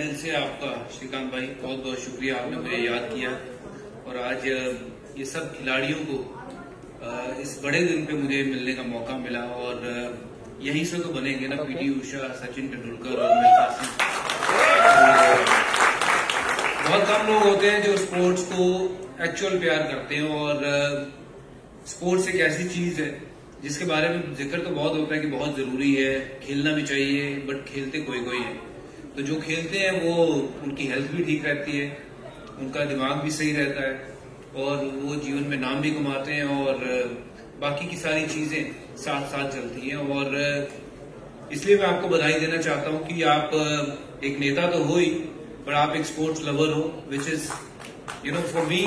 दिल से आपका श्रीकांत भाई बहुत बहुत शुक्रिया, आपने मुझे याद किया और आज ये सब खिलाड़ियों को इस बड़े दिन पे मुझे मिलने का मौका मिला और यहीं से तो बनेंगे ना पीटी उषा, सचिन तेंदुलकर और मिल्खा सिंह। बहुत कम लोग होते हैं जो स्पोर्ट्स को एक्चुअल प्यार करते हैं और स्पोर्ट्स एक ऐसी चीज है जिसके बारे में जिक्र तो बहुत होता है कि बहुत जरूरी है, खेलना भी चाहिए, बट खेलते कोई कोई है। तो जो खेलते हैं वो उनकी हेल्थ भी ठीक रहती है, उनका दिमाग भी सही रहता है और वो जीवन में नाम भी कमाते हैं और बाकी की सारी चीजें साथ साथ चलती हैं। और इसलिए मैं आपको बधाई देना चाहता हूं कि आप एक नेता तो हो ही, पर आप एक स्पोर्ट्स लवर हो, विच इज फॉर मी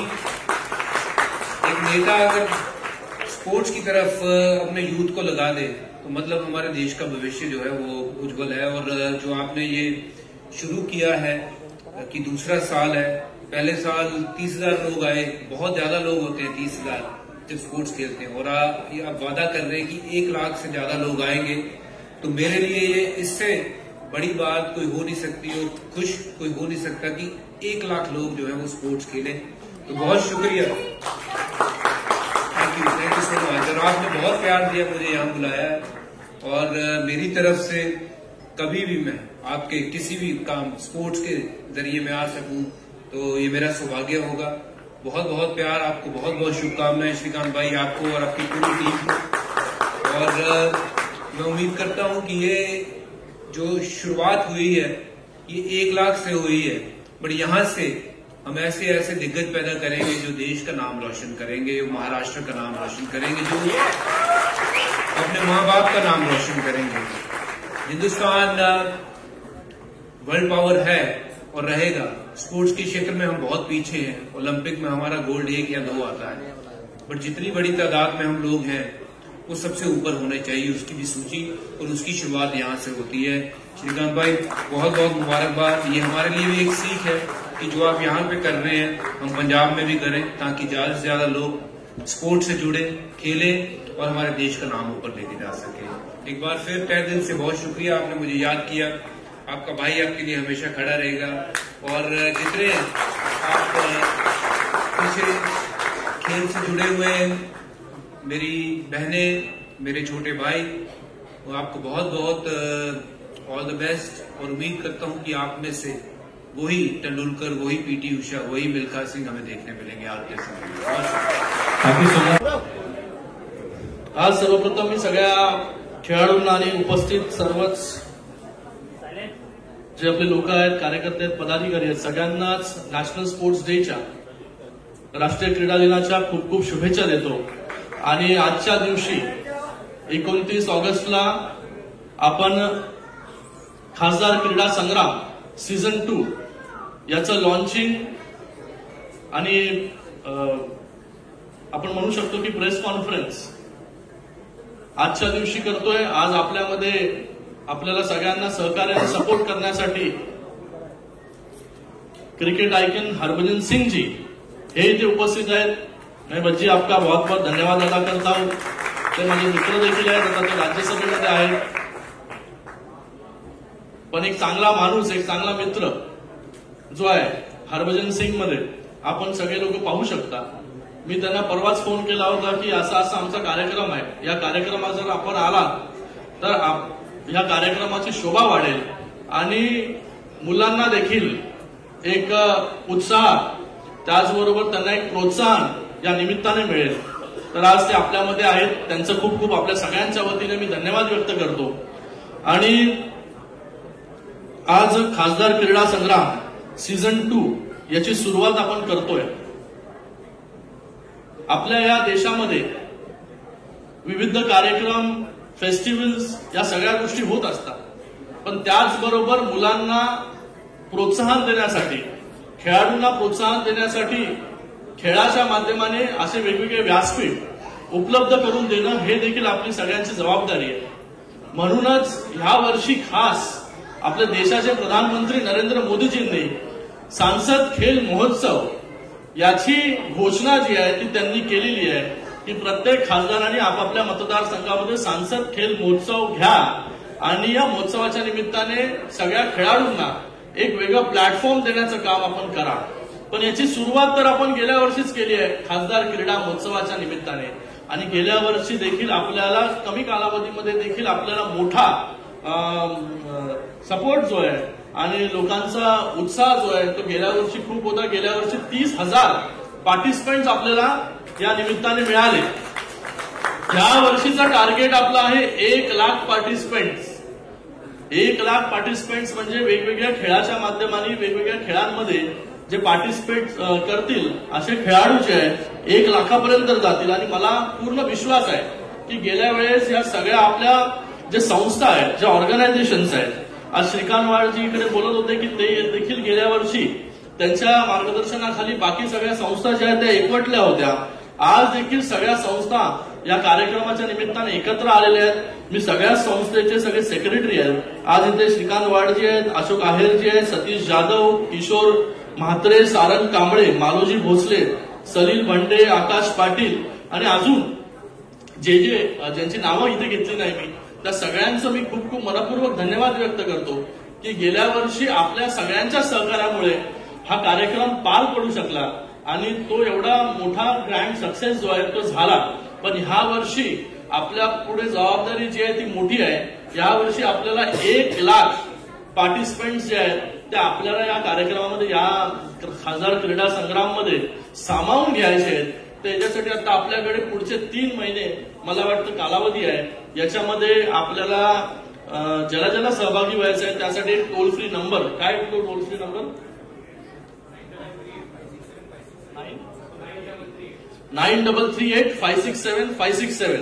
एक नेता अगर स्पोर्ट्स की तरफ अपने यूथ को लगा दे तो मतलब हमारे देश का भविष्य जो है वो उज्जवल है। और जो आपने ये शुरू किया है कि दूसरा साल है, पहले साल 30,000 लोग आए, बहुत ज्यादा लोग होते हैं 30,000 जब स्पोर्ट्स खेलते हैं, और आप वादा कर रहे हैं कि 1 लाख से ज्यादा लोग आएंगे, तो मेरे लिए ये इससे बड़ी बात कोई हो नहीं सकती और खुश कोई हो नहीं सकता कि 1 लाख लोग जो है वो स्पोर्ट्स खेलें। तो बहुत शुक्रिया, थैंक यू सो मच। और आपने बहुत प्यार दिया, मुझे यहाँ बुलाया और मेरी तरफ से कभी भी मैं आपके किसी भी काम स्पोर्ट्स के जरिए मैं आ सकूं तो ये मेरा सौभाग्य होगा। बहुत बहुत प्यार, आपको बहुत बहुत शुभकामनाएं श्रीकांत भाई, आपको और आपकी पूरी टीम को। और मैं उम्मीद करता हूं कि ये जो शुरुआत हुई है ये 1 लाख से हुई है, बट यहाँ से हम ऐसे ऐसे दिग्गज पैदा करेंगे जो देश का नाम रोशन करेंगे, जो महाराष्ट्र का नाम रोशन करेंगे, जो अपने माँ बाप का नाम रोशन करेंगे। हिंदुस्तान वर्ल्ड पावर है और रहेगा। स्पोर्ट्स के क्षेत्र में हम बहुत पीछे हैं, ओलंपिक में हमारा गोल्ड 1 या 2 आता है, बट जितनी बड़ी तादाद में हम लोग हैं वो सबसे ऊपर होने चाहिए, उसकी भी सूची और उसकी शुरुआत यहाँ से होती है। श्रीकांत भाई बहुत बहुत मुबारकबाद। ये हमारे लिए भी एक सीख है कि जो आप यहाँ पे कर रहे हैं हम पंजाब में भी करें, ताकि ज्यादा से ज्यादा लोग स्पोर्ट्स से जुड़े, खेलें और हमारे देश का नाम ऊपर लेके जा सके। एक बार फिर तहे दिल से बहुत शुक्रिया, आपने मुझे याद किया। आपका भाई आपके लिए हमेशा खड़ा रहेगा और जितने आप पीछे खेल से जुड़े हुए हैं, मेरी बहनें, मेरे छोटे भाई, वो आपको बहुत बहुत ऑल द बेस्ट और उम्मीद करता हूं कि आप में से वही तेंदुलकर, वही पीटी उषा, वही मिल्खा सिंह हमें देखने मिलेंगे आपके समय। आज सर्वप्रथम मी सगळ्या खेळाडूंना आणि उपस्थित सर्वच जे आपले लोक आहेत, कार्यकर्ते आहेत, पदाधिकारी आहेत, सगळ्यांनाच नॅशनल स्पोर्ट्स डेच्या, राष्ट्रीय क्रीडा दिनाच्या खूप खूप शुभेच्छा देतो। आणि आजच्या दिवशी 29 ऑगस्टला आपण खासदार क्रीडा संग्राम सीझन 2 याचं लॉन्चिंग आणि आपण म्हणू शकतो की प्रेस कॉन्फरन्स आजच्या दिवशी करतोय। आज आपल्यामध्ये आपल्याला सगळ्यांना सहकार्याने सपोर्ट करण्यासाठी क्रिकेट आइकन हरभजन सिंह जी हे इथे उपस्थित आहेत। मैं बच्ची आपका बहुत बहुत धन्यवाद अदा करता हूं। ते माझे मित्र देखील आहेत, आता ते राज्यसभेमध्ये आहेत, पण एक चांगला माणूस, एक चांगला मित्र जो आहे हरभजन सिंग मध्ये आपण सगळे लोक पाहू शकता। मी त्यांना परवाच फोन केला होता की असा असा आमचा कार्यक्रम आहे, या कार्यक्रमात जर आपण आलात तर या कार्यक्रमाची शोभा वाढेल आणि मुलांना देखील एक उत्साह, त्याचबरोबर त्यांना एक प्रोत्साहन या निमित्ताने मिळेल। तर आज ते आपल्यामध्ये आहेत, त्यांचं खूप खूप आपल्या सगळ्यांच्या वतीने मी धन्यवाद व्यक्त करतो। आणि आज खासदार क्रीडा संग्राम सीझन 2 याची सुरुवात आपण करतोय। आपल्या या देशामध्ये विविध कार्यक्रम, फेस्टिवल्स या सगळ्या गोष्टी होत असतात, पण त्याचबरोबर मुलांना प्रोत्साहन देण्यासाठी, खेळाडूंना प्रोत्साहन देण्यासाठी खेळाच्या माध्यमाने असे वेगवेगळे व्यासपीठ उपलब्ध करून देणं हे देखील आपली सगळ्यांची जबाबदारी आहे। म्हणूनच ह्या वर्षी खास आपल्या देशाचे प्रधानमंत्री नरेंद्र मोदीजींनी सांसद खेल महोत्सव याची घोषणा जी आहे ती त्यांनी केलेली आहे की प्रत्येक खासदारांनी आपापल्या मतदारसंघामध्ये सांसद खेल महोत्सव घ्या आणि या महोत्सवाच्या निमित्ताने सगळ्या खेळाडूंना एक वेगळं प्लॅटफॉर्म देण्याचं काम आपण करा. पण याची सुरुवात तर आपण गेल्या वर्षीच केली आहे खासदार क्रीडा महोत्सवाच्या निमित्ताने. आणि गेल्या वर्षी देखील आपल्याला कमी कालावधीमध्ये देखील आपल्याला मोठा सपोर्ट जो आहे आणि लोकांचा उत्साह जो आहे तो गेल्या वर्षी खूप होता. गेल्या वर्षी 30,000 पार्टिसिपंट्स आपल्याला या निमित्ताने मिळाले. या वर्षीचा टार्गेट आपला आहे 1,00,000 पार्टिसिपंट्स. 1,00,000 पार्टिसिपंट्स म्हणजे वेगवेगळ्या खेळाच्या माध्यमाने वेगवेगळ्या खेळांमध्ये जे पार्टिसिपेट करतील असे खेळाडू जे आहेत 1,00,000पर्यंत जातील. आणि मला पूर्ण विश्वास आहे की गेल्या वेळेस या सगळ्या आपल्या जे संस्था आहेत, ज्या ऑर्गनायझेशन्स आहेत, आज श्रीकांत वाडजी इकडे बोलत होते की ते देखील गेल्या वर्षी त्यांच्या मार्गदर्शनाखाली बाकी सगळ्या संस्था ज्या आहेत त्या एकवटल्या होत्या. आज देखील सगळ्या संस्था या कार्यक्रमाच्या निमित्ताने एकत्र आलेल्या आहेत. मी सगळ्या संस्थेचे सगळे सेक्रेटरी आहेत. आज इथे श्रीकांत वाडजी आहेत, अशोक आहेरजी आहेत, सतीश जाधव, किशोर म्हात्रे, सारंग कांबळे, मालोजी भोसले, सलील भंडे, आकाश पाटील आणि अजून ज्यांची नावं इथे घेतली नाही मी, त्या सगळ्यांचं मी खूप खूप मनपूर्वक धन्यवाद व्यक्त करतो की गेल्या वर्षी आपल्या सगळ्यांच्या सहकार्यामुळे हा कार्यक्रम पार पडू शकला आणि तो एवढा मोठा ग्रँड सक्सेस जो आहे तो झाला. पण ह्या वर्षी आपल्या पुढे जबाबदारी जी आहे ती मोठी आहे. या वर्षी आपल्याला 1,00,000 पार्टिसिपंट्स जे आहेत ते आपल्याला या कार्यक्रमामध्ये, या खासदार क्रीडा संग्राममध्ये सामावून घ्यायचे आहेत. त्याच्यासाठी आता आपल्याकडे पुढचे 3 महिने मला वाटतं कालावधी आहे. याच्यामध्ये आपल्याला ज्याला सहभागी व्हायचं आहे त्यासाठी एक टोल फ्री नंबर, काय तो टोल फ्री नंबर 9338567567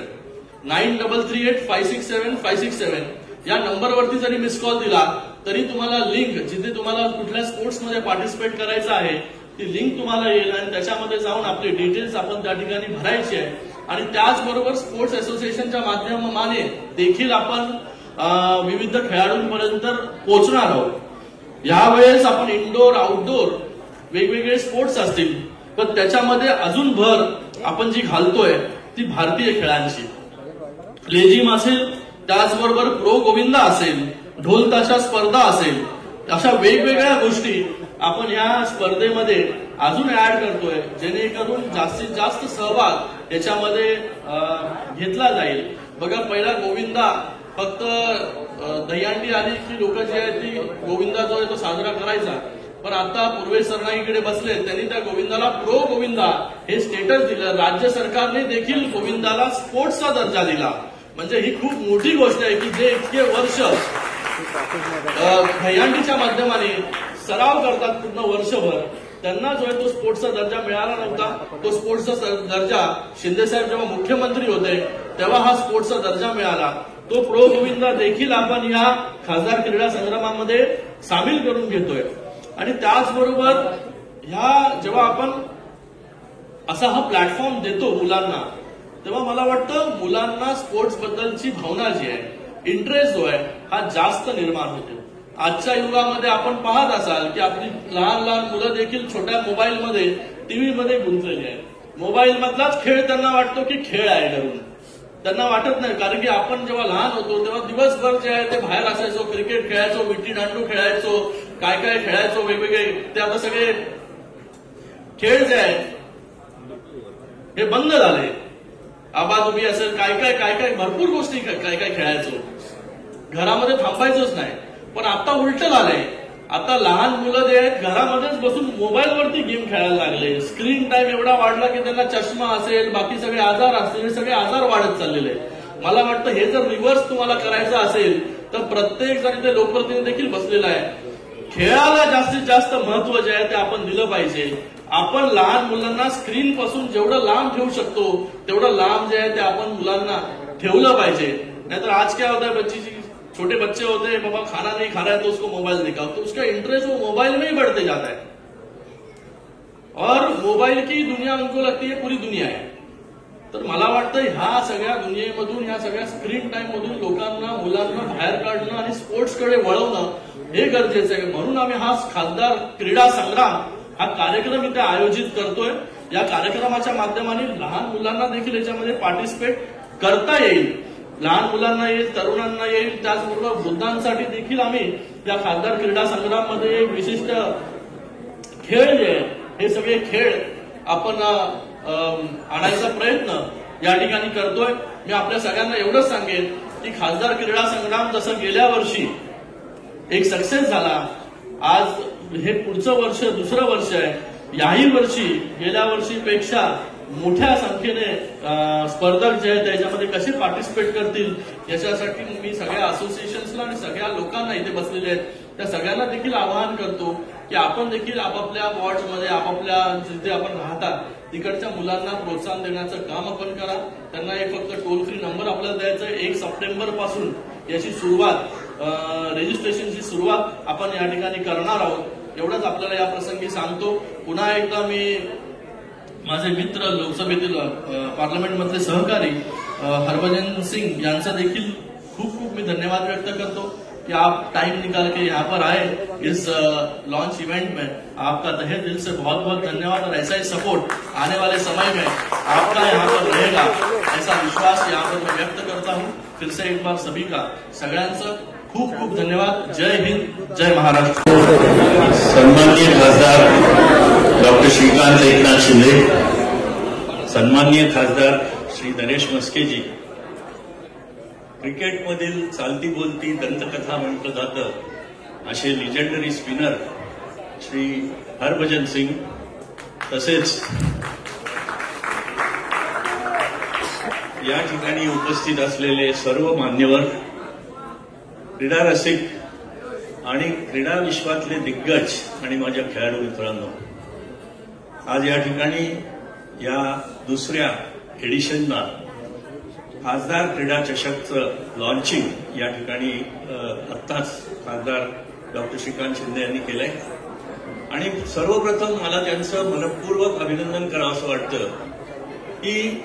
9338567567 या नंबरवरती जरी मिस कॉल दिला तरी तुम्हाला लिंक, जिथे तुम्हाला कुठल्या स्पोर्ट्समध्ये पार्टिसिपेट करायचं आहे ती लिंक तुम्हाला येईल आणि त्याच्यामध्ये जाऊन आपले डिटेल्स आपण त्या ठिकाणी भरायचे आहे. आणि त्याचबरोबर स्पोर्ट्स असोसिएशनच्या माध्यमाने देखील आपण विविध खेळाडूंपर्यंत पोहोचणार आहोत. यावेळेस आपण इंडोर आउटडोर वेगवेगळे स्पोर्ट्स असतील, पण त्याच्यामध्ये अजून भर आपण जी घालतोय ती भारतीय खेळांची. लेझिम असेल, त्याचबरोबर प्रो गोविंदा असेल, ढोल ताशा स्पर्धा असेल, अशा वेगवेगळ्या गोष्टी आपण या स्पर्धेमध्ये अजून ऍड करतोय, जेणेकरून जास्तीत जास्त सहभाग याच्यामध्ये घेतला जाईल. बघा, पहिला गोविंदा फक्त दहीहंडी आली की लोक जी आहेत ती गोविंदा जो आहे तो साजरा करायचा. पण आता पूर्वेश सरनाईकडे बसले, त्यांनी त्या गोविंदाला प्रो गोविंदा हे स्टेटस दिलं. राज्य सरकारने देखील गोविंदाला स्पोर्ट्सचा दर्जा दिला. म्हणजे ही खूप मोठी गोष्ट आहे की जे इतके वर्ष दहीहंडीच्या माध्यमाने सराव करतात पूर्ण वर्षभर, त्यांना जो आहे तो स्पोर्ट्सचा दर्जा मिळाला नव्हता. तो स्पोर्ट्सचा दर्जा शिंदेसाहेब जेव्हा मुख्यमंत्री होते तेव्हा हा स्पोर्ट्सचा दर्जा मिळाला. तो प्रो गोविंदा देखील आपण या खासदार क्रीडा संग्रामामध्ये सामील करून घेतोय. आणि त्याचबरोबर ह्या जेव्हा आपण असा हा प्लॅटफॉर्म देतो मुलांना, तेव्हा मला वाटतं मुलांना स्पोर्ट्स बद्दलची भावना जी आहे, इंटरेस्ट जो आहे हा जास्त निर्माण होतो. आजच्या युगामध्ये आपण पाहत असाल की आपली लहान लहान मुलं देखील छोट्या मोबाईलमध्ये, टीव्हीमध्ये गुंतलेली आहेत. मोबाईल मधलाच खेळ त्यांना वाटतो की खेळ आहे करून, त्यांना वाटत नाही. कारण की आपण जेव्हा लहान होतो तेव्हा दिवसभर जे आहे ते बाहेर असायचो, क्रिकेट खेळायचो, विट्टी दांडू खेळायचो, काय काय खेळायचो वेगवेगळे. ते आता सगळे खेळ जे आहेत हे बंद झाले. आबादुबी असेल, काय काय भरपूर गोष्टी काय काय खेळायचो, घरामध्ये थांबायचोच नाही. पण आता उलट झालंय. आता लहान मुलं जे आहेत घरामध्येच बसून मोबाईलवरती गेम खेळायला लागले. स्क्रीन टाइम एवढा वाढला की त्यांना चष्मा असेल, बाकी सगळे आजार असतील, हे सगळे आजार वाढत चाललेले. मला वाटतं हे जर रिव्हर्स तुम्हाला करायचं असेल तर प्रत्येक जण इथे लोकप्रतिनिधी देखील बसलेला आहे. खेळाला जास्तीत जास्त महत्व जे आहे ते आपण दिलं पाहिजे. आपण लहान मुलांना स्क्रीन पासून जेवढं लांब ठेवू शकतो तेवढं लांब जे आहे ते आपण मुलांना ठेवलं पाहिजे. नाहीतर आज क्या होता है, बच्ची छोटे बच्चे होते हैं, बाबा खाना नहीं खा रहा है तो उसको मोबाइल दिखाओ, तो उसका इंटरेस्ट वो मोबाइल में ही बढ़ते जाता है. और मोबाइल की दुनिया उनको लगती है पूरी दुनिया है. तर मला वाटतं ह्या सगळ्या दुनियेमधून, ह्या सगळ्या स्क्रीन टाइम मधून लोकांना, मुलांना बाहेर काढणं आणि स्पोर्ट्सकडे वळवणं हे गरजेचं आहे. म्हणून आम्ही हा खासदार क्रीडा संग्राम हा कार्यक्रम इथे आयोजित करतोय. या कार्यक्रमाच्या माध्यमाने लहान मुलांना देखील याच्यामध्ये पार्टिसिपेट करता येईल. लहान मुलांना येईल, तरुणांना येईल, त्याचबरोबर वृद्धांसाठी देखील आम्ही या खासदार क्रीडा संग्राममध्ये एक विशिष्ट खेळ जे आहे हे सगळे खेळ आपण आणायचा प्रयत्न या ठिकाणी करतोय। मी आपल्या सगळ्यांना एवढंच सांगेन की खासदार क्रीडा संग्राम जसं गेल्या वर्षी एक सक्सेस झाला, आज हे पुढचं वर्ष दुसरं वर्ष आहे। याही वर्षी गेल्या वर्षीपेक्षा मोठ्या संख्येने स्पर्धक जे आहेत त्याच्यामध्ये कसे पार्टिसिपेट करतील याच्यासाठी मी सगळ्या असोसिएशन्सला आणि सगळ्या लोकांना इथे बसलेले आहेत त्या सगळ्यांना देखील आवाहन करतो की आपण देखील आपापल्या वॉर्ड्समध्ये आपापल्या जिथे आपण राहता तिकडच्या मुलांना प्रोत्साहन देण्याचं काम आपण करा। त्यांना एक फक्त टोल फ्री नंबर आपल्याला द्यायचा आहे। 1 सप्टेंबर पासून याची सुरुवात रजिस्ट्रेशनची सुरुवात आपण या ठिकाणी करणार आहोत एवढंच आपल्याला या प्रसंगी सांगतो। पुन्हा एकदा मी माझे मित्र लोकसभेतील पार्लमेंटमधले सहकारी हरभजन सिंह यांचा देखील खूप खूप मी धन्यवाद व्यक्त करतो कि आप टाइम निकाल के यहाँ पर आए इस लॉन्च इवेंट में। आपका तहे दिल से बहुत बहुत धन्यवाद और ऐसा ही सपोर्ट आने वाले समय में आपका यहाँ पर रहेगा ऐसा विश्वास यहाँ पर मैं व्यक्त करता हूँ। फिर से एक बार सभी का सगळ्यांचं खूप खूप धन्यवाद। जय हिंद, जय महाराष्ट्र। सन्माननीय खासदार डॉक्टर श्रीकांत एकनाथ शिंदे, सन्माननीय खासदार श्री नरेश मस्केजी, क्रिकेटमधील चालती बोलती दंतकथा म्हटलं जातं असे लिजेंडरी स्पिनर श्री हरभजन सिंग, तसेच या ठिकाणी उपस्थित असलेले सर्व मान्यवर, क्रीडा रसिक आणि क्रीडा विश्वातले दिग्गज आणि माझ्या खेळाडू मित्रांनो, आज या ठिकाणी या दुसऱ्या एडिशनला खासदार क्रीडा चषकचं लॉन्चिंग या ठिकाणी आत्ताच खासदार डॉक्टर श्रीकांत शिंदे यांनी केलंय आणि सर्वप्रथम मला त्यांचं मनपूर्वक अभिनंदन करावंसं वाटतं की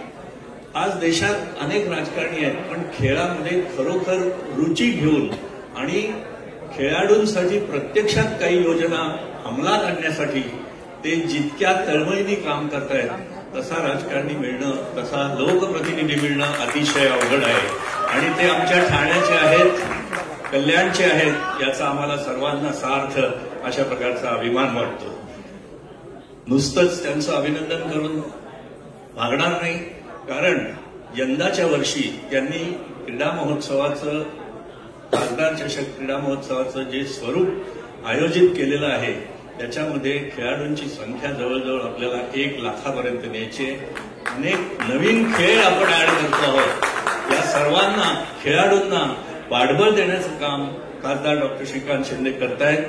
आज देशात अनेक राजकारणी आहेत पण खेळामध्ये खरोखर रुची घेऊन आणि खेळाडूंसाठी प्रत्यक्षात काही योजना अंमलात आणण्यासाठी ते जितक्या तळमळीने काम करतायत तसा राजकारणी मिळणं, तसा लोकप्रतिनिधी मिळणं अतिशय अवघड आहे आणि ते आमच्या ठाण्याचे आहेत, कल्याणचे आहेत, याचा आम्हाला सर्वांना सार्थ अशा प्रकारचा अभिमान वाटतो। नुसतंच त्यांचं अभिनंदन करून भागणार नाही, कारण यंदाच्या वर्षी त्यांनी क्रीडा महोत्सवाचं, खासदार चषक क्रीडा महोत्सवाचं जे स्वरूप आयोजित केलेलं आहे त्याच्यामध्ये खेळाडूंची संख्या जवळजवळ आपल्याला 1 लाखापर्यंत न्यायची आहे। अनेक नवीन खेळ आपण ऍड करतो आहोत। या सर्वांना खेळाडूंना पाठबळ देण्याचं काम खासदार डॉक्टर श्रीकांत शिंदे करतायत।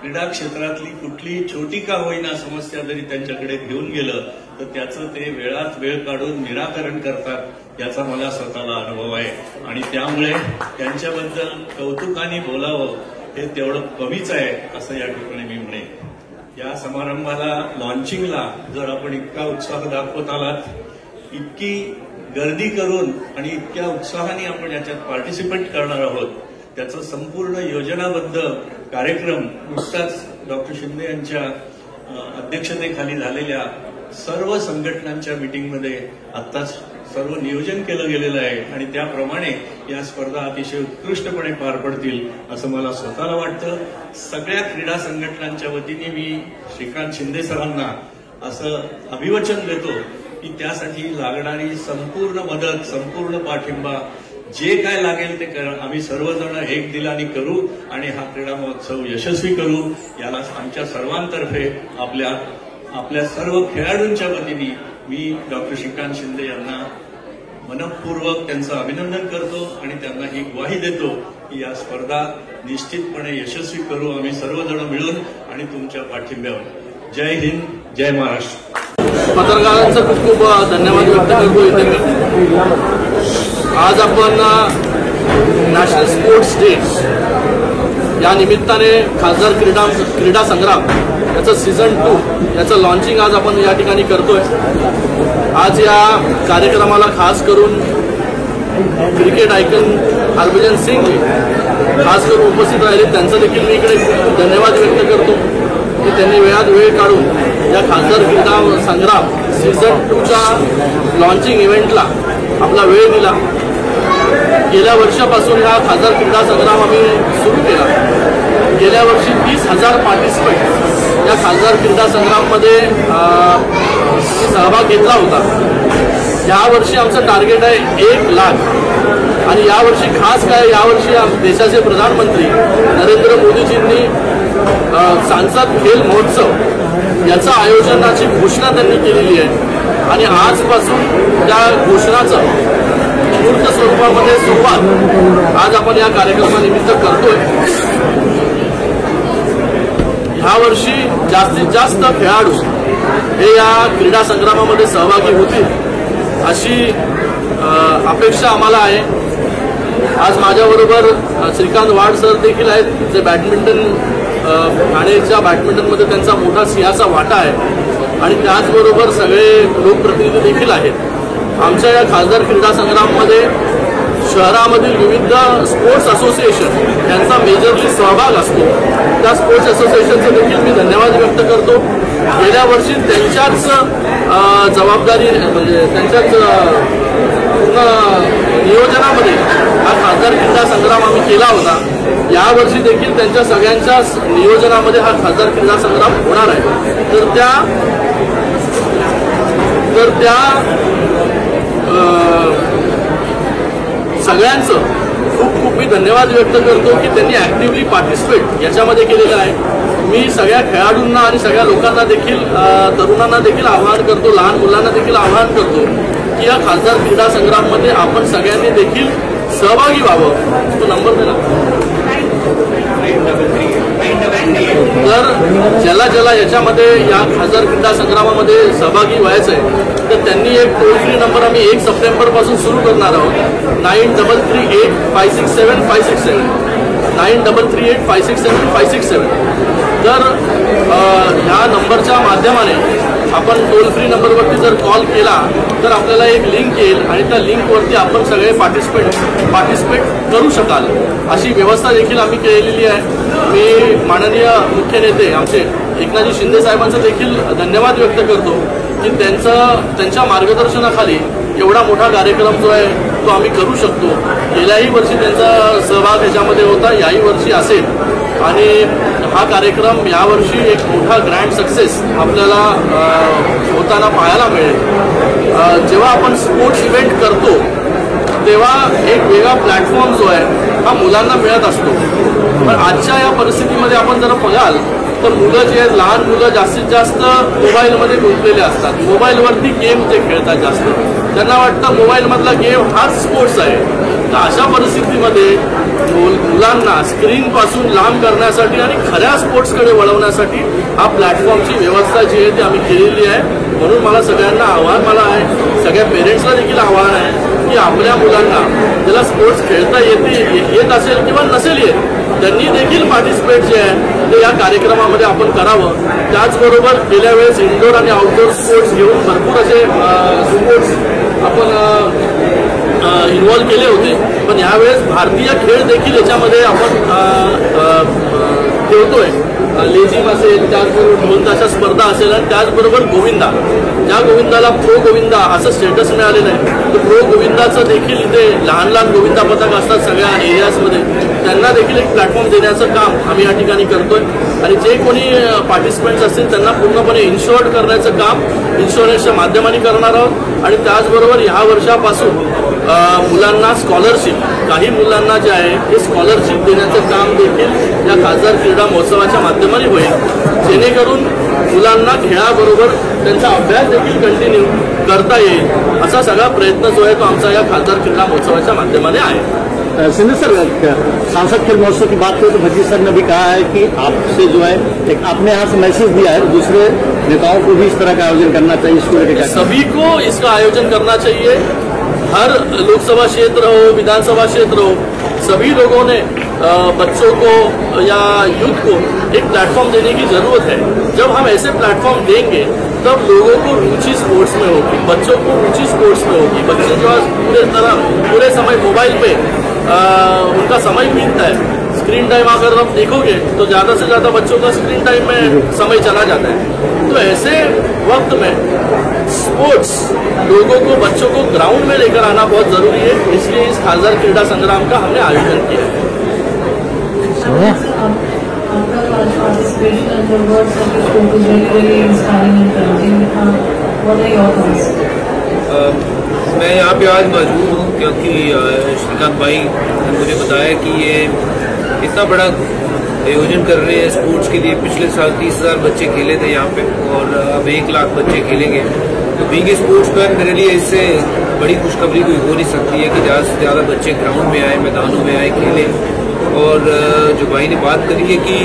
क्रीडा क्षेत्रातली कुठली छोटी का होईना समस्या जरी त्यांच्याकडे घेऊन गेलं तर त्याचं ते वेळात वेळ काढून निराकरण करतात याचा मला स्वतःला अनुभव आहे आणि त्यामुळे त्यांच्याबद्दल कौतुकाने बोलावं हे तेवढं कमीच आहे असं या ठिकाणी मी म्हणेन। या समारंभाला लॉन्चिंगला जर आपण इतका उत्साह दाखवत आलात, इतकी गर्दी करून आणि इतक्या उत्साहाने आपण याच्यात पार्टिसिपेट करणार आहोत, त्याचं संपूर्ण योजनाबद्ध कार्यक्रम नुकताच डॉक्टर शिंदे यांच्या अध्यक्षतेखाली झालेल्या सर्व संघटनांच्या मीटिंगमध्ये आत्ताच सर्व नियोजन केलं गेलेलं आहे आणि त्याप्रमाणे या स्पर्धा अतिशय उत्कृष्टपणे पार पडतील असं मला स्वतःला वाटतं। सगळ्या क्रीडा संघटनांच्या वतीने मी श्रीकांत शिंदे सरांना असं अभिवचन देतो की त्यासाठी लागणारी संपूर्ण मदत, संपूर्ण पाठिंबा जे काय लागेल ते आम्ही सर्वजण एक दिलाने करू आणि हा क्रीडा महोत्सव यशस्वी करू। याला आमच्या सर्वांतर्फे आपल्या सर्व खेळाडूंच्या वतीने मी डॉक्टर श्रीकांत शिंदे यांना मनपूर्वक त्यांचं अभिनंदन करतो आणि त्यांना ही ग्वाही देतो की या स्पर्धा निश्चितपणे यशस्वी करू आम्ही सर्वजण मिळून आणि तुमच्या पाठिंब्यावर। जय हिंद, जय महाराष्ट्र। पत्रकारांचं खूप खूप धन्यवाद व्यक्त करतो इथे। आज आपण नॅशनल स्पोर्ट्स डे या निमित्ताने खासदार क्रीडा संग्राम याचं सीझन 2 याचं लॉन्चिंग आज आपण या ठिकाणी करतोय। आज या कार्यक्रमाला खास करून क्रिकेट आयकन हरभजन सिंग खास करून उपस्थित राहिले, त्यांचा देखील मी इकडे धन्यवाद व्यक्त करतो की त्यांनी वेळात वेळ काढून या खासदार क्रीडा संग्राम सीझन 2च्या लॉन्चिंग इव्हेंटला आपला वेळ दिला। गेल्या वर्षापासून हा खासदार क्रीडा संग्राम आम्ही सुरू केला गेल्या वर्षी 20,000 पार्टिसिपेंट या खासदार क्रीडा संग्राममध्ये सहभाग घेतला होता. यावर्षी आमचं टार्गेट आहे 1 लाख. आणि यावर्षी खास काय, यावर्षी देशाचे प्रधानमंत्री नरेंद्र मोदीजींनी सांसद खेल महोत्सव याचं आयोजनाची घोषणा त्यांनी केलेली आहे. आणि आजपासून त्या घोषणाचं मूर्त स्वरूपामध्ये सुरुवात आज आपण या कार्यक्रमानिमित्त करतोय. ह्यावर्षी जास्तीत जास्त खेळाडू हे या क्रीडा संग्रामामध्ये सहभागी होतील अशी अपेक्षा आम्हाला आहे. आज माझ्याबरोबर श्रीकांत वाड सर देखील आहेत, जे बॅडमिंटन ठाणेच्या बॅडमिंटनमध्ये त्यांचा मोठा सिंहाचा वाटा आहे. आणि त्याचबरोबर सगळे लोकप्रतिनिधी देखील आहेत. आमच्या या खासदार क्रीडा संग्राममध्ये शहरामधील विविध स्पोर्ट्स असोसिएशन यांचा मेजरली सहभाग असतो. त्या स्पोर्ट्स असोसिएशनचे देखील मी धन्यवाद व्यक्त करतो. गेल्या वर्षी त्यांच्याच जबाबदारी म्हणजे त्यांच्याच पूर्ण नियोजनामध्ये हा खासदार क्रीडा संग्राम आम्ही केला होता. यावर्षी देखील त्यांच्या सगळ्यांच्याच नियोजनामध्ये हा खासदार क्रीडा संग्राम होणार आहे. तर त्या सगळ्यांचं खूप मी धन्यवाद व्यक्त करतो की त्यांनी ऍक्टिव्हली पार्टिसिपेट याच्यामध्ये केलेलं आहे. मी सगळ्या खेळाडूंना आणि सगळ्या लोकांना देखील, तरुणांना देखील आवाहन करतो, लहान मुलांना देखील आवाहन करतो की या खासदार क्रीडा संग्राममध्ये आपण सगळ्यांनी देखील सहभागी व्हावं. तो नंबर दिला तर ज्याला याच्यामध्ये या खासदार क्रीडा संग्रामामध्ये सहभागी व्हायचं आहे तर त्यांनी एक टोल फ्री नंबर आम्ही 1 सप्टेंबरपासून सुरू करणार आहोत. 9338567567 9338567567. तर ह्या नंबरच्या माध्यमाने आपण टोल फ्री नंबरवरती जर कॉल केला तर आपल्याला एक लिंक येईल आणि त्या लिंकवरती आपण सगळे पार्टिसिपेट करू शकाल अशी व्यवस्था देखील आम्ही केलेली आहे. मी माननीय मुख्य नेते आमचे एकनाथजी शिंदे साहेबांचं देखील धन्यवाद व्यक्त करतो की त्यांच्या मार्गदर्शनाखाली एवढा मोठा कार्यक्रम जो आहे तो आम्ही करू शकतो. गेल्याही वर्षी त्यांचा सहभाग याच्यामध्ये होता, याही वर्षी असेल. आणि हा कार्यक्रम यावर्षी एक मोठा ग्रँड सक्सेस आपल्याला होताना पाहायला मिळेल. जेव्हा आपण स्पोर्ट्स इव्हेंट करतो तेव्हा एक वेगळा प्लॅटफॉर्म जो आहे हा मुलांना मिळत असतो. पण आजच्या या परिस्थितीमध्ये आपण जर बघाल तर मुलं जे आहेत, लहान मुलं जास्तीत जास्त मोबाईलमध्ये गुंतलेले असतात. मोबाईलवरती गेम ते खेळतात जास्त. त्यांना वाटतं मोबाईलमधला गेम हाच स्पोर्ट्स आहे. तर अशा परिस्थितीमध्ये मुलांना स्क्रीनपासून लांब करण्यासाठी आणि खऱ्या स्पोर्ट्सकडे वळवण्यासाठी हा प्लॅटफॉर्मची व्यवस्था जी आहे ती आम्ही केलेली आहे. म्हणून मला सगळ्यांना आव्हान आहे, सगळ्या पेरेंट्सला देखील आव्हान आहे की आपल्या मुलांना ज्याला स्पोर्ट्स खेळता येत असेल किंवा नसेल येत त्यांनी देखील पार्टिसिपेट जे आहे ते या कार्यक्रमामध्ये आपण करावं. त्याचबरोबर गेल्या वेळेस इनडोर आणि आउटडोर स्पोर्ट्स घेऊन भरपूर असे स्पोर्ट्स आपण इन्व्हॉल्व केले होते. पण यावेळेस भारतीय खेळ देखील याच्यामध्ये आपण ठेवतोय. लेझिम असेल, त्याचबरोबर ढोलताशा स्पर्धा असेल आणि त्याचबरोबर गोविंदा, ज्या गोविंदाला प्रो गोविंदा असं स्टेटस मिळालेलं आहे तर प्रो गोविंदाचं देखील इथे लहान लहान गोविंदा पथक असतात सगळ्या एरियाजमध्ये, त्यांना देखील एक प्लॅटफॉर्म देण्याचं काम आम्ही या ठिकाणी करतोय. आणि जे कोणी पार्टिसिपेंट्स असतील त्यांना पूर्णपणे इन्शुअर्ड करण्याचं काम इन्शुरन्सच्या माध्यमाने करणार आहोत. आणि त्याचबरोबर ह्या वर्षापासून मुलांना स्कॉलरशिप, काही मुलांना जे आहे हे स्कॉलरशिप देण्याचं काम देखील या खासदार क्रीडा महोत्सवाच्या माध्यमाने होईल, जेणेकरून मुलांना खेळाबरोबर त्यांचा अभ्यास देखील कंटिन्यू करता येईल असा सगळा प्रयत्न जो आहे तो आमचा या खासदार क्रीडा महोत्सवाच्या माध्यमाने आहे. सिंधु सर, सांसद खेल महोत्सव की बात करें तो भज्जी सर ने भी कहा है कि आपसे जो है एक आपने यहाँ से मैसेज दिया है दूसरे नेताओं को भी इस तरह का आयोजन करना चाहिए. इसको लेकर सभी को इसका आयोजन करना चाहिए. हर लोकसभा क्षेत्र हो, विधानसभा क्षेत्र हो, सभी लोगों ने बच्चों को या यूथ को एक प्लेटफॉर्म देने की जरूरत है. जब हम ऐसे प्लेटफॉर्म देंगे तब लोगों को रुचि स्पोर्ट्स में होगी, बच्चों को रुचि स्पोर्ट्स में होगी. बच्चे जो है पूरे समय मोबाइल पे उनका समय बीतता है. स्क्रीन टाइम अगर आप देखोगे तो ज्यादा से ज्यादा बच्चों का स्क्रीन टाइम में समय चला जाता है. तो ऐसे वक्त में स्पोर्ट्स लोगों को, बच्चों को ग्राउंड में लेकर आना बहुत जरूरी है. इसलिए इस खासदार क्रीडा संग्राम का हमने आयोजन किया है. inspiration and the words that you spoke is very, very inspiring and encouraging. What are your thoughts? मैं यहाँ पे आज मौजूद हूँ क्योंकि श्रीकांत भाई ने मुझे बताया कि ये इतना बड़ा आयोजन कर रहे हैं स्पोर्ट्स के लिए। पिछले साल 30,000 बच्चे खेले थे यहाँ पे और अब 1 लाख बच्चे खेलेंगे। तो बीइंग ए स्पोर्ट्समैन मेरे लिए इससे बड़ी खुशखबरी कोई हो नहीं सकती है कि ज़्यादा से ज़्यादा बच्चे ग्राउंड में आए, मैदानों में आए, खेलें। और जो भाई ने बात करी है कि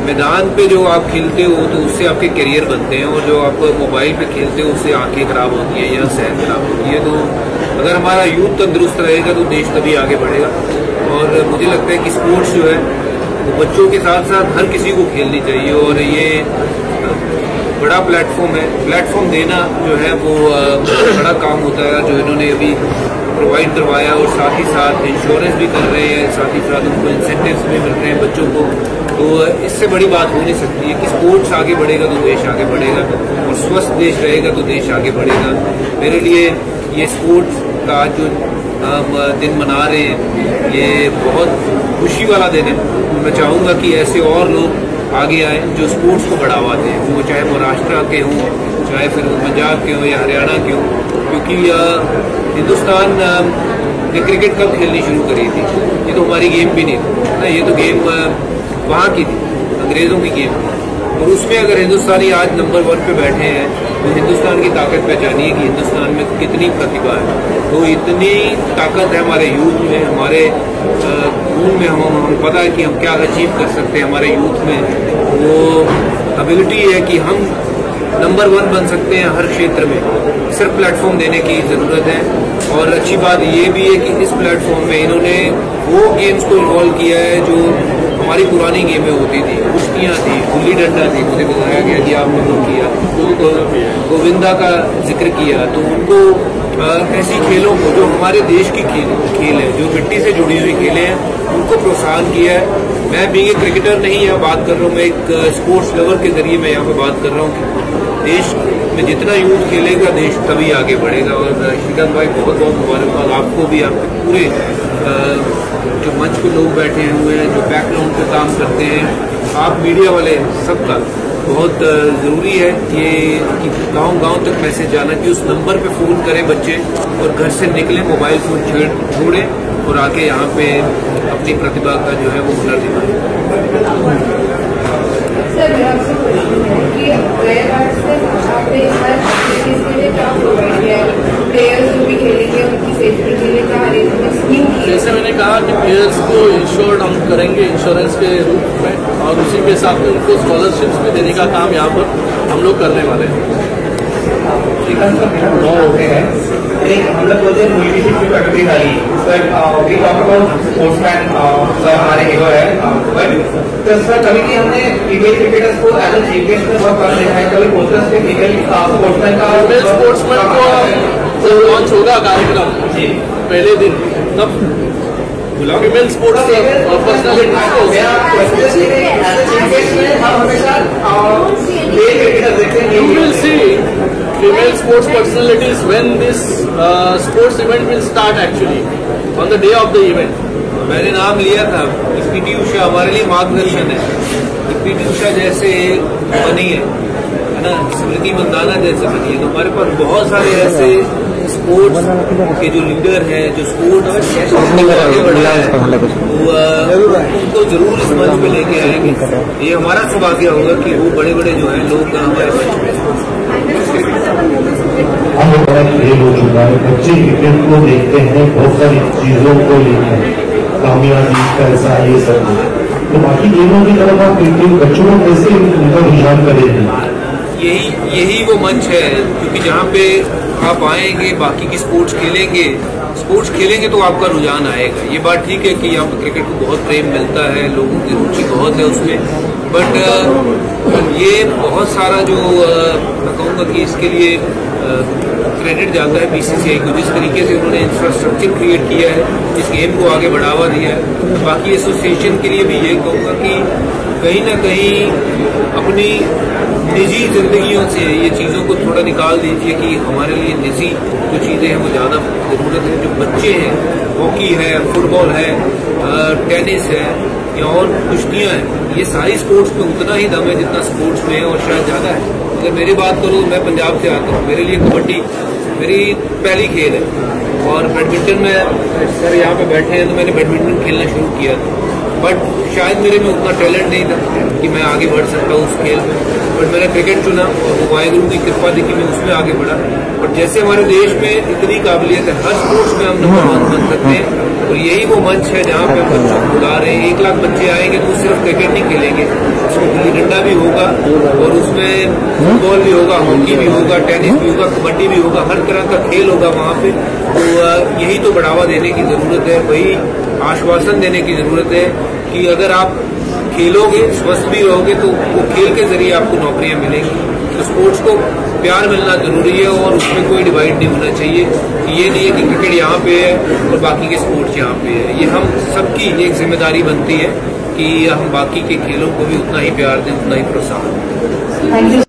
मैदान पे जो आप खेलते हो तो उससे आपके करियर बनते हैं और जो आप मोबाइल पे खेलते हो उससे आंखें खराब होती हैं या सेहत खराब होती है। तो अगर हमारा यूथ तंदुरुस्त रहेगा तो देश तभी आगे बढ़ेगा। और मुझे लगता है कि स्पोर्ट्स जो है वो बच्चों के साथ साथ हर किसी को खेलनी चाहिए और ये बड़ा प्लेटफॉर्म है। प्लेटफॉर्म देना जो है वो बड़ा काम होता है जो इन्होंने अभी प्रोवाइड करवाया और साथ ही साथ इंश्योरेंस भी कर रहे हैं, साथ ही साथ उनको इंसेंटिव्स भी मिल रहे हैं बच्चों को। तो इससे बड़ी बात हो नहीं सकती है कि स्पोर्ट्स आगे बढ़ेगा तो देश आगे बढ़ेगा और स्वस्थ देश रहेगा तो देश आगे बढ़ेगा। मेरे लिए ये स्पोर्ट्स का जो हम दिन मना रहे हैं ये बहुत खुशी वाला दिन है। मैं चाहूँगा कि ऐसे और लोग आगे आए जो स्पोर्ट्स को बढ़ावा दें, वो चाहे महाराष्ट्र के हों, चाहे फिर वो पंजाब के हों या हरियाणा के हों। क्योंकि हिंदुस्तान ने क्रिकेट कब खेलनी शुरू करी थी? ये तो हमारी गेम भी नहीं थी ना, ये तो गेम वहाँ की थी, अंग्रेजों की गेम। और उसमें अगर हिंदुस्तानी आज नंबर 1 पे बैठे हैं तो हिंदुस्तान की ताकत पहचानिए कि हिंदुस्तान में कितनी प्रतिभा है। तो इतनी ताकत है हमारे यूथ में, हमारे खून में। हम पता है कि हम क्या अचीव कर सकते हैं। हमारे यूथ में वो एबिलिटी है कि हम नंबर 1 बन सकते हैं हर क्षेत्र में। सिर्फ प्लेटफॉर्म देने की ज़रूरत है। और अच्छी बात ये भी है कि इस प्लेटफॉर्म में इन्होंने वो गेम्स को इन्वॉल्व किया है जो हमारी पुरानी गेमें होती थी। कुश्तियाँ थी, गुल्ली डंडा थी, मुझे बताया गया कि आपने वो किया, तो गोविंदा का जिक्र किया। तो उनको ऐसी खेलों को जो हमारे देश की खेल है, जो मिट्टी से जुड़ी हुई खेलें हैं, उनको प्रोत्साहन किया है। मैं बीइंग ए क्रिकेटर नहीं यहाँ बात कर रहा हूँ, मैं एक स्पोर्ट्स लवर के जरिए मैं यहाँ पे बात कर रहा हूँ कि देश में जितना यूथ खेलेगा देश तभी आगे बढ़ेगा। और श्रीकांत भाई बहुत बहुत मुबारकबाद आपको भी, आपके पूरे जो मंच पे लोग बैठे हुए हैं, जो बैकग्राउंड पे काम करते हैं, आप मीडिया वाले, सबका बहुत ज़रूरी है ये कि गांव-गांव तक मैसेज जाना कि उस नंबर पे फ़ोन करें बच्चे और घर से निकलें, मोबाइल फ़ोन छोड़ें और आके यहाँ पे अपनी प्रतिभा का जो है वो हुनर दिखाएं। जैसे मैंने कहा कि प्लेयर्स को इंश्योर्ड हम करेंगे इंश्योरेंस के रूप में और उसी के साथ में उनको स्कॉलरशिप्स भी देने का काम यहाँ पर हम लोग करने वाले हैं। हम लोग बोलते हैं कैटेगरी खाली we talk about sportsman sir हमारे हीरो है, बट तो सर कभी भी हमने फीमेल क्रिकेटर्स को एज ए चीफ गेस्ट में वर्क कर देखा है, कभी पोस्टर्स पे फीमेल स्पोर्ट्समैन का फीमेल स्पोर्ट्समैन को जब लॉन्च होगा कार्यक्रम जी पहले दिन तब फीमेल स्पोर्ट्स पर्सनैलिटी को you will see female sports personalities when this sports event will start actually on the day of the event. मैंने नाम लिया था कि पीटी उषा हमारे लिए मार्गदर्शन है कि पीटी उषा जैसे बनी है ना, स्मृति मंदाना जैसे बनी है। तो हमारे पास बहुत सारे ऐसे स्पोर्ट्स के जो लीडर हैं, जो स्पोर्ट्स आगे बढ़ा है, उनको जरूर इस मंच पे लेके आएंगे। ये हमारा सौभाग्य होगा कि वो बड़े बड़े जो है लोग हमारे मंच पे। खेल हो चुका है, बच्चे क्रिकेट को देखते हैं बहुत सारी चीजों को लेकर, कामयाबी पैसा ये सब, तो बाकी गेमों की तरफ आप क्रिकेट बच्चों को कैसे उनका रुझान करेंगे? यही वो मंच है क्योंकि जहाँ पे आप आएंगे, बाकी की स्पोर्ट्स खेलेंगे तो आपका रुझान आएगा। ये बात ठीक है कि यहाँ पर क्रिकेट को बहुत प्रेम मिलता है, लोगों की रुचि बहुत है उसमें, बट ये बहुत सारा जो मैं कहूँगा कि इसके लिए क्रेडिट जाता है बीसीसीआई को, जिस तरीके से उन्होंने इंफ्रास्ट्रक्चर क्रिएट किया है, इस गेम को आगे बढ़ावा दिया है। बाकी एसोसिएशन के लिए भी ये कहूँगा कि कहीं ना कहीं अपनी निजी जिंदगियों से ये चीज़ों को थोड़ा निकाल दीजिए कि हमारे लिए निजी जो चीज़ें हैं वो ज़्यादा ज़रूरत है। जो बच्चे हैं, हॉकी है, फुटबॉल है, टेनिस है, या और कुश्तियां हैं, ये सारी स्पोर्ट्स में उतना ही दम है जितना स्पोर्ट्स में है और शायद ज्यादा है। अगर मेरी बात करूँ, मैं पंजाब से आता हूँ, मेरे लिए कबड्डी मेरी पहली खेल है और बैडमिंटन में सर यहाँ पे बैठे हैं तो मैंने बैडमिंटन खेलना शुरू किया था, बट शायद मेरे में उतना टैलेंट नहीं था कि मैं आगे बढ़ सकता हूँ उस खेल में, बट मैंने क्रिकेट चुना और वाहिगुरु की कृपा देखी मैं उसमें आगे बढ़ा। और जैसे हमारे देश में इतनी काबिलियत है, हर स्पोर्ट्स में हम नंबर 1 बन सकते हैं, और यही वो मंच है जहाँ पे बच्चों को बुला रहे हैं। 1 लाख बच्चे आएंगे तो सिर्फ क्रिकेट नहीं खेलेंगे, उसमें गिल्ली डंडा भी होगा और उसमें फुटबॉल भी होगा, हॉकी भी होगा, टेनिस भी होगा, कबड्डी भी होगा, हर तरह का खेल होगा वहाँ पे। तो यही तो बढ़ावा देने की जरूरत है, वही आश्वासन देने की जरूरत है कि अगर आप खेलोगे, स्वस्थ भी रहोगे तो वो खेल के जरिए आपको नौकरियां मिलेंगी। तो स्पोर्ट्स को प्यार मिलना जरूरी है और उसमें कोई डिवाइड नहीं होना चाहिए कि ये नहीं है कि क्रिकेट यहाँ पे है और बाकी के स्पोर्ट्स यहाँ पे है। ये हम सबकी एक जिम्मेदारी बनती है कि हम बाकी के खेलों को भी उतना ही प्यार दें, उतना ही प्रोत्साहन दें।